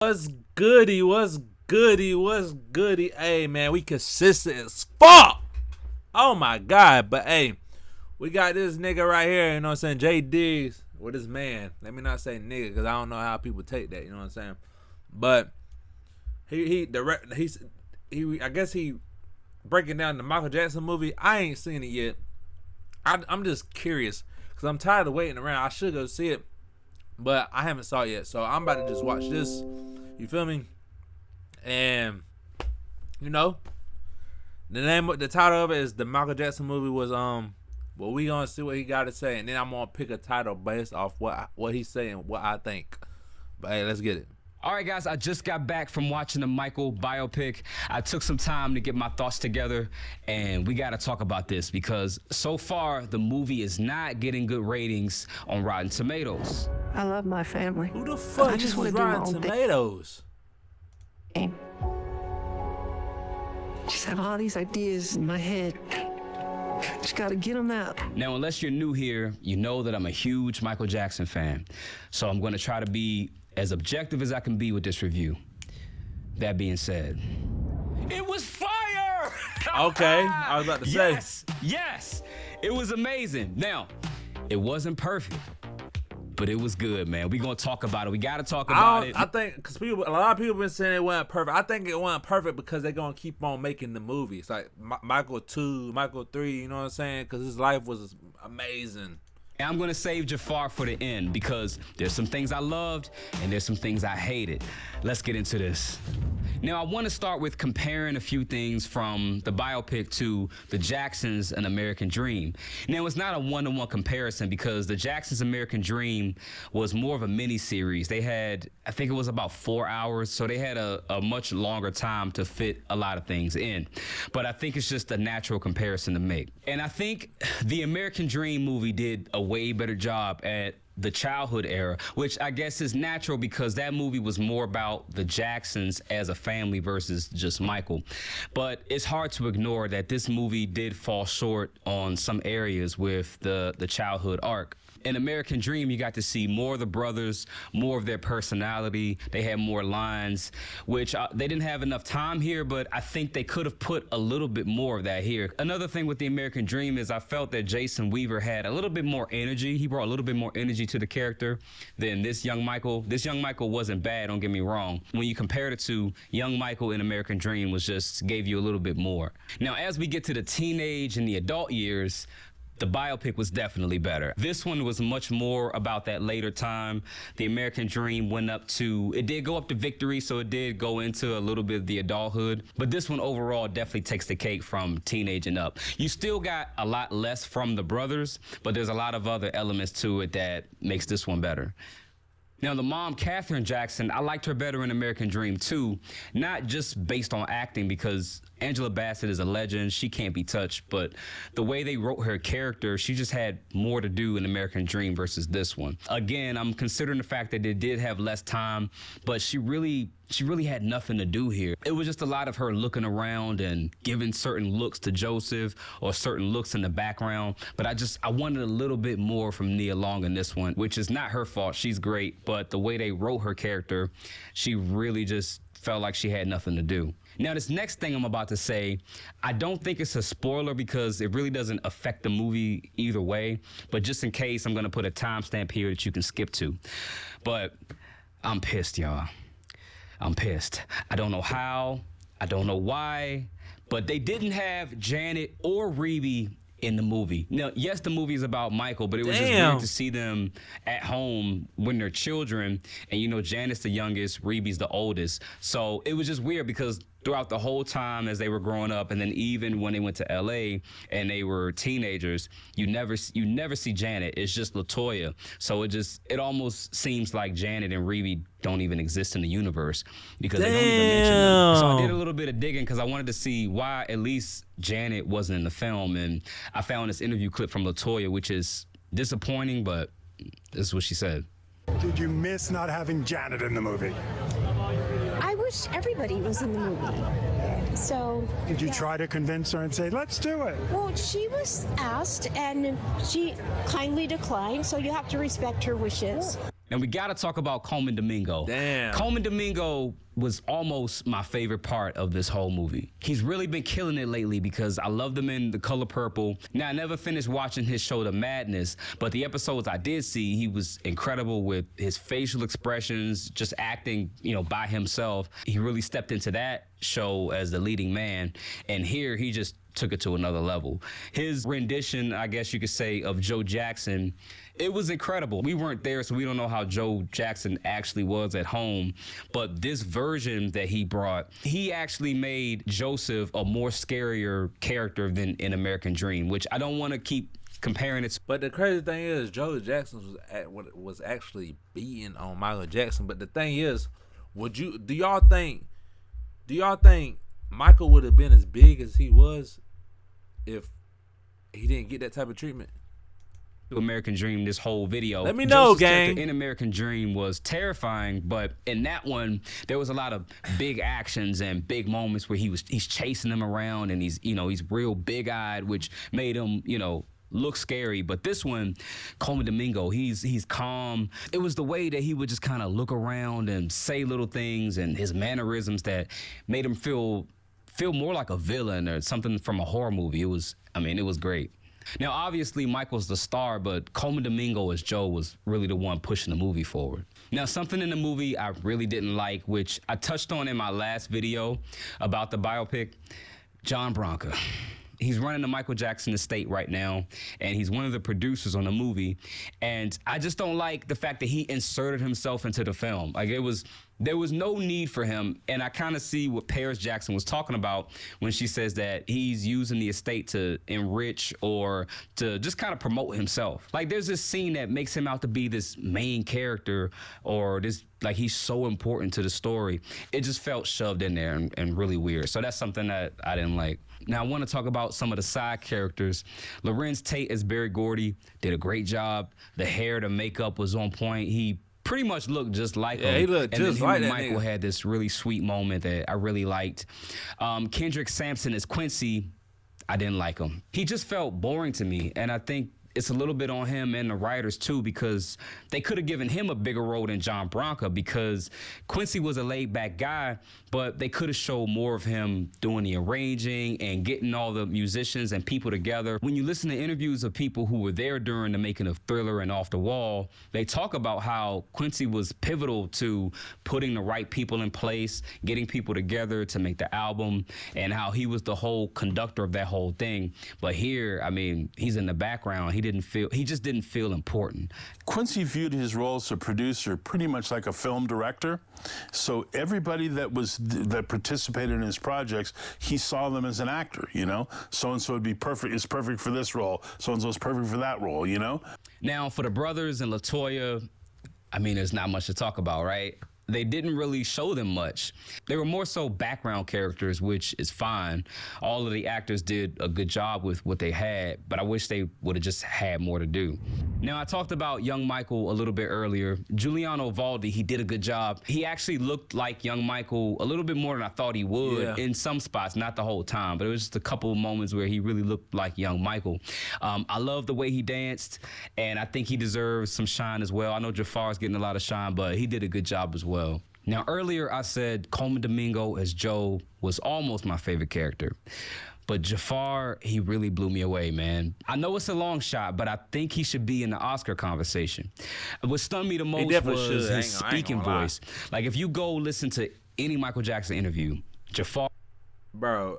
What's goody? What's goody? What's goody? Hey, man, we consistent as fuck. Oh, my God. But, hey, we got this nigga right here, you know what I'm saying? J Diggs with his man. Let me not say nigga because I don't know how people take that, you know what I'm saying? But I guess he breaking down the Michael Jackson movie. I ain't seen it yet. I'm just curious because I'm tired of waiting around. I should go see it, but I haven't saw it yet. So I'm about to just watch this. You feel me? And you know, the title of it is the Michael Jackson movie was well, we gonna see what he got to say, and then I'm gonna pick a title based off what he's saying, what I think. But hey, let's get it. All right, guys, I just got back from watching the Michael biopic. I took some time to get my thoughts together, and we got to talk about this because so far the movie is not getting good ratings on Rotten Tomatoes. I love my family. Who the fuck I just want to do Rotten my own Tomatoes? thing. Just have all these ideas in my head. Just gotta get them out. Now, unless you're new here, you know that I'm a huge Michael Jackson fan, so I'm going to try to be as objective as I can be with this review. That being said, it was fire! Okay, I was about to say. Yes, it was amazing. Now, it wasn't perfect, but it was good, man. We gonna talk about it. We gotta talk about it. I think because a lot of people been saying it wasn't perfect. I think it wasn't perfect because they're gonna keep on making the movies like Michael 2, Michael 3. You know what I'm saying? Because his life was amazing. And I'm gonna save Jafar for the end because there's some things I loved and there's some things I hated. Let's get into this. Now, I want to start with comparing a few things from the biopic to the Jacksons' An American Dream. Now, it's not a one-to-one comparison because the Jacksons' American Dream was more of a mini-series. They had, I think it was about 4 hours, so they had a much longer time to fit a lot of things in. But I think it's just a natural comparison to make. And I think the American Dream movie did a way better job at the childhood era, which I guess is natural because that movie was more about the Jacksons as a family versus just Michael. But it's hard to ignore that this movie did fall short on some areas with the childhood arc. In American Dream, you got to see more of the brothers, more of their personality. They had more lines, which they didn't have enough time here, but I think they could have put a little bit more of that here. Another thing with the American Dream is I felt that Jason Weaver had a little bit more energy. He brought a little bit more energy to the character than this young Michael. This young Michael wasn't bad, don't get me wrong. When you compared it to young Michael in American Dream was just gave you a little bit more. Now, as we get to the teenage and the adult years, the biopic was definitely better. This one was much more about that later time. The American Dream it did go up to victory, so it did go into a little bit of the adulthood. But this one overall definitely takes the cake from teenage and up. You still got a lot less from the brothers, but there's a lot of other elements to it that makes this one better. Now, the mom, Katherine Jackson, I liked her better in American Dream too, not just based on acting because Angela Bassett is a legend, she can't be touched, but the way they wrote her character, she just had more to do in American Dream versus this one. Again, I'm considering the fact that they did have less time, but she really had nothing to do here. It was just a lot of her looking around and giving certain looks to Joseph or certain looks in the background, but I wanted a little bit more from Nia Long in this one, which is not her fault, she's great, but the way they wrote her character, she really just felt like she had nothing to do. Now, this next thing I'm about to say, I don't think it's a spoiler because it really doesn't affect the movie either way, but just in case, I'm gonna put a timestamp here that you can skip to. But I'm pissed, y'all. I'm pissed. I don't know how, I don't know why, but they didn't have Janet or Reby in the movie. Now, yes, the movie is about Michael, but it was just weird to see them at home when they're children, and you know, Janet's the youngest, Reby's the oldest. So it was just weird because throughout the whole time as they were growing up, and then even when they went to LA and they were teenagers, you never see Janet. It's just LaToya. So it almost seems like Janet and Reby don't even exist in the universe because they don't even mention them. So I did a little bit of digging because I wanted to see why at least Janet wasn't in the film, and I found this interview clip from LaToya, which is disappointing, but this is what she said. Did you miss not having Janet in the movie? I wish everybody was in the movie. So. Did you try to convince her and say, let's do it? Well, she was asked and she kindly declined, so you have to respect her wishes. And we got to talk about Coleman Domingo. Damn. Coleman Domingo was almost my favorite part of this whole movie. He's really been killing it lately because I loved him in The Color Purple. Now, I never finished watching his show, The Madness, but the episodes I did see, he was incredible with his facial expressions, just acting, by himself. He really stepped into that show as the leading man, and here he just took it to another level. His rendition, I guess you could say, of Joe Jackson, it was incredible. We weren't there, so we don't know how Joe Jackson actually was at home, but this version that he brought, he actually made Joseph a more scarier character than in American Dream, which I don't want to keep comparing it to. But the crazy thing is, Joe Jackson was actually beating on Michael Jackson. But the thing is, do y'all think Michael would have been as big as he was if he didn't get that type of treatment? American Dream, this whole video. Let me know, Joseph's gang. character in American Dream was terrifying, but in that one, there was a lot of big actions and big moments where he's chasing them around, and he's real big-eyed, which made him, look scary. But this one, Coleman Domingo, he's calm. It was the way that he would just kind of look around and say little things, and his mannerisms that made him feel more like a villain or something from a horror movie. It was great. Now, obviously, Michael's the star, but Coleman Domingo as Joe was really the one pushing the movie forward. Now, something in the movie I really didn't like, which I touched on in my last video about the biopic, John Branca. He's running the Michael Jackson estate right now, and he's one of the producers on the movie. And I just don't like the fact that he inserted himself into the film. Like, there was no need for him, and I kind of see what Paris Jackson was talking about when she says that he's using the estate to enrich or to just kind of promote himself. Like, there's this scene that makes him out to be this main character, or this, like, he's so important to the story. It just felt shoved in there and really weird. So that's something that I didn't like. Now, I want to talk about some of the side characters. Lorenz Tate as Berry Gordy did a great job. The hair, the makeup was on point. He pretty much looked just like him. He looked just like that Michael nigga. had this really sweet moment that I really liked. Kendrick Sampson as Quincy, I didn't like him. He just felt boring to me, and I think it's a little bit on him and the writers too, because they could have given him a bigger role than John Branca, because Quincy was a laid-back guy, but they could have showed more of him doing the arranging and getting all the musicians and people together. When you listen to interviews of people who were there during the making of Thriller and Off the Wall, they talk about how Quincy was pivotal to putting the right people in place, getting people together to make the album, and how he was the whole conductor of that whole thing. But here, he's in the background. He just didn't feel important. Quincy viewed his role as a producer pretty much like a film director. So everybody that participated in his projects, he saw them as an actor, So-and-so would be perfect, is perfect for this role. So-and-so is perfect for that role, Now, for the brothers and LaToya, there's not much to talk about, right? They didn't really show them much. They were more so background characters, which is fine. All of the actors did a good job with what they had, but I wish they would have just had more to do. Now, I talked about young Michael a little bit earlier. Giuliano Valdi, he did a good job. He actually looked like young Michael a little bit more than I thought he would in some spots, not the whole time, but it was just a couple of moments where he really looked like young Michael. I love the way he danced, and I think he deserves some shine as well. I know Jafar's getting a lot of shine, but he did a good job as well. Now, earlier I said Coleman Domingo as Joe was almost my favorite character. But Jafar, he really blew me away, man. I know it's a long shot, but I think he should be in the Oscar conversation. What stunned me the most was his speaking voice. Like, if you go listen to any Michael Jackson interview, Jafar, I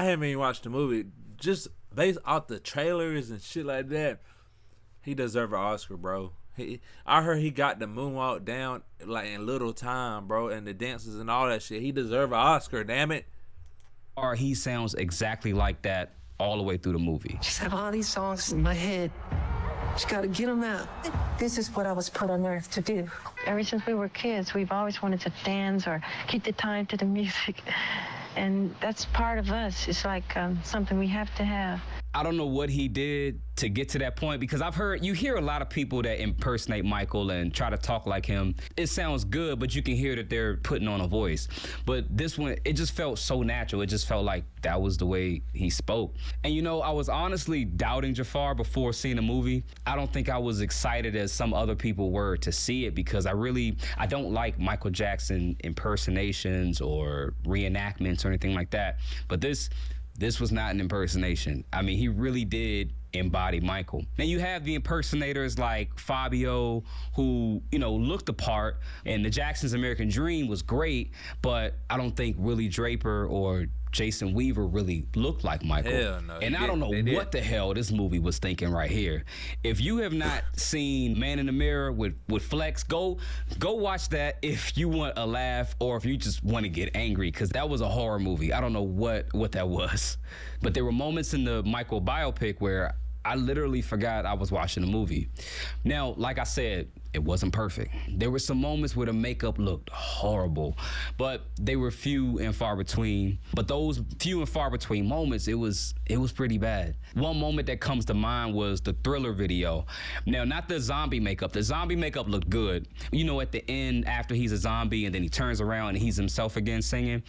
haven't even watched the movie. Just based off the trailers and shit like that, he deserves an Oscar, bro. I heard he got the moonwalk down like in little time, bro, and the dances and all that shit. He deserves an Oscar, damn it. Or he sounds exactly like that all the way through the movie. Just have all these songs in my head. Just gotta get them out. This is what I was put on earth to do. Ever since we were kids, we've always wanted to dance or keep the time to the music. And that's part of us. It's like something we have to have. I don't know what he did to get to that point, because you hear a lot of people that impersonate Michael and try to talk like him. It sounds good, but you can hear that they're putting on a voice. But this one, it just felt so natural. It just felt like that was the way he spoke. And you know, I was honestly doubting Jafar before seeing the movie. I don't think I was excited as some other people were to see it, because I don't like Michael Jackson impersonations or reenactments or anything like that. But this was not an impersonation. I mean, he really did embody Michael. Now you have the impersonators like Fabio, who, you know, looked the part, and the Jackson's American Dream was great, but I don't think Willie Draper or Jason Weaver really looked like Michael. Hell no. And I don't know what the hell this movie was thinking right here. If you have not seen Man in the Mirror with Flex, go watch that if you want a laugh or if you just want to get angry, because that was a horror movie. I don't know what that was. But there were moments in the Michael biopic where I literally forgot I was watching a movie. Now, like I said, it wasn't perfect. There were some moments where the makeup looked horrible, but they were few and far between. But those few and far between moments, it was pretty bad. One moment that comes to mind was the Thriller video. Now, not the zombie makeup. The zombie makeup looked good. You know, at the end, after he's a zombie and then he turns around and he's himself again singing.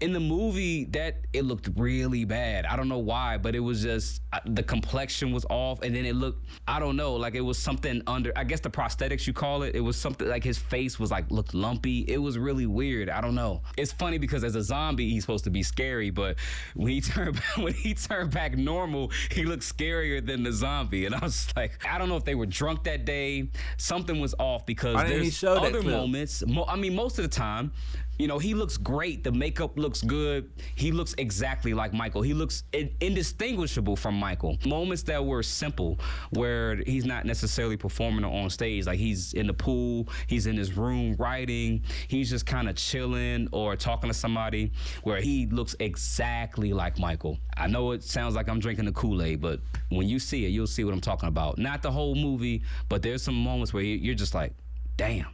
In the movie, it looked really bad. I don't know why, but it was just, the complexion was off, and then it looked, I don't know, like it was something under, I guess the prosthetics you call it. It was something like his face was looked lumpy. It was really weird. I don't know. It's funny because as a zombie, he's supposed to be scary, but when he turned back normal, he looked scarier than the zombie. And I was like, I don't know if they were drunk that day. Something was off, because there's other moments. I mean, most of the time, you know, he looks great. The makeup looks good. He looks exactly like Michael. He looks indistinguishable from Michael. Moments that were simple, where he's not necessarily performing on stage. Like he's in the pool, he's in his room writing, he's just kind of chilling or talking to somebody, where he looks exactly like Michael. I know it sounds like I'm drinking the Kool-Aid, but when you see it, you'll see what I'm talking about. Not the whole movie, but there's some moments where you're just like, damn,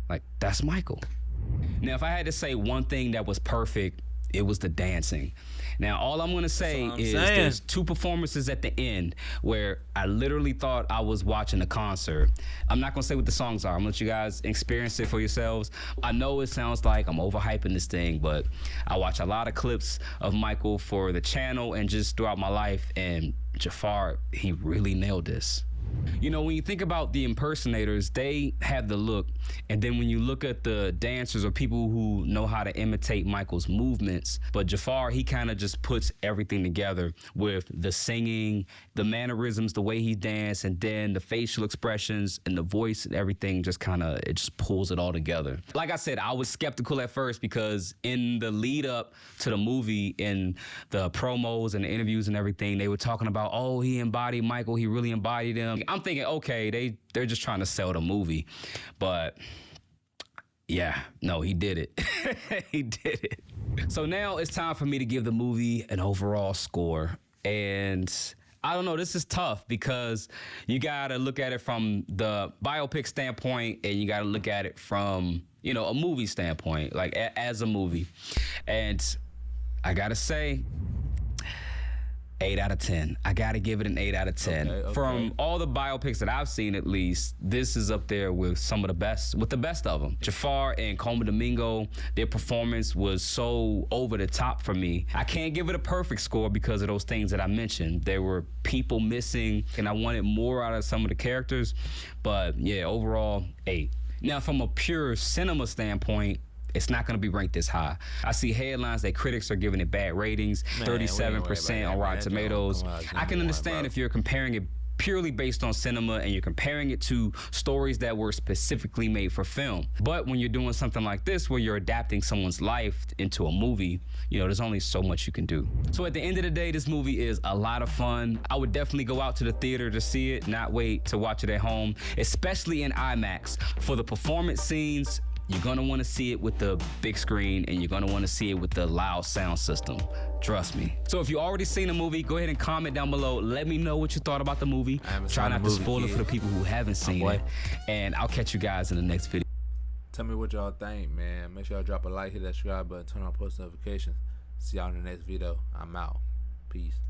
like that's Michael. Now, if I had to say one thing that was perfect, it was the dancing. Now, all I'm going to say is there's two performances at the end where I literally thought I was watching a concert. I'm not going to say what the songs are. I'm going to let you guys experience it for yourselves. I know it sounds like I'm overhyping this thing, but I watch a lot of clips of Michael for the channel and just throughout my life, and Jafar, he really nailed this. You know, when you think about the impersonators, they have the look, and then when you look at the dancers or people who know how to imitate Michael's movements, but Jafar, he kind of just puts everything together with the singing, the mannerisms, the way he danced, and then the facial expressions and the voice and everything just it just pulls it all together. Like I said, I was skeptical at first, because in the lead up to the movie, in the promos and the interviews and everything, they were talking about, oh, he embodied Michael, he really embodied him. I'm thinking, okay, they're just trying to sell the movie. But yeah, no, he did it. He did it. So now it's time for me to give the movie an overall score. And I don't know, this is tough, because you gotta look at it from the biopic standpoint, and you gotta look at it from, you know, a movie standpoint, like as a movie. And I gotta say, 8 out of 10. I gotta give it an 8 out of 10. Okay. From all the biopics that I've seen, at least, this is up there with some of the best, with the best of them. Jafar and Coma Domingo, their performance was so over the top for me. I can't give it a perfect score because of those things that I mentioned. There were people missing, and I wanted more out of some of the characters. But yeah, overall, 8. Now, from a pure cinema standpoint, it's not going to be ranked this high. I see headlines that critics are giving it bad ratings, 37% on Rotten Tomatoes. I can understand if you're comparing it purely based on cinema and you're comparing it to stories that were specifically made for film. But when you're doing something like this, where you're adapting someone's life into a movie, you know, there's only so much you can do. So at the end of the day, this movie is a lot of fun. I would definitely go out to the theater to see it, not wait to watch it at home, especially in IMAX. For the performance scenes, you're gonna wanna see it with the big screen, and you're gonna wanna see it with the loud sound system. Trust me. So if you already seen the movie, go ahead and comment down below. Let me know what you thought about the movie. Try not to spoil it for the people who haven't seen it. And I'll catch you guys in the next video. Tell me what y'all think, man. Make sure y'all drop a like, hit that subscribe button, turn on post notifications. See y'all in the next video. I'm out. Peace.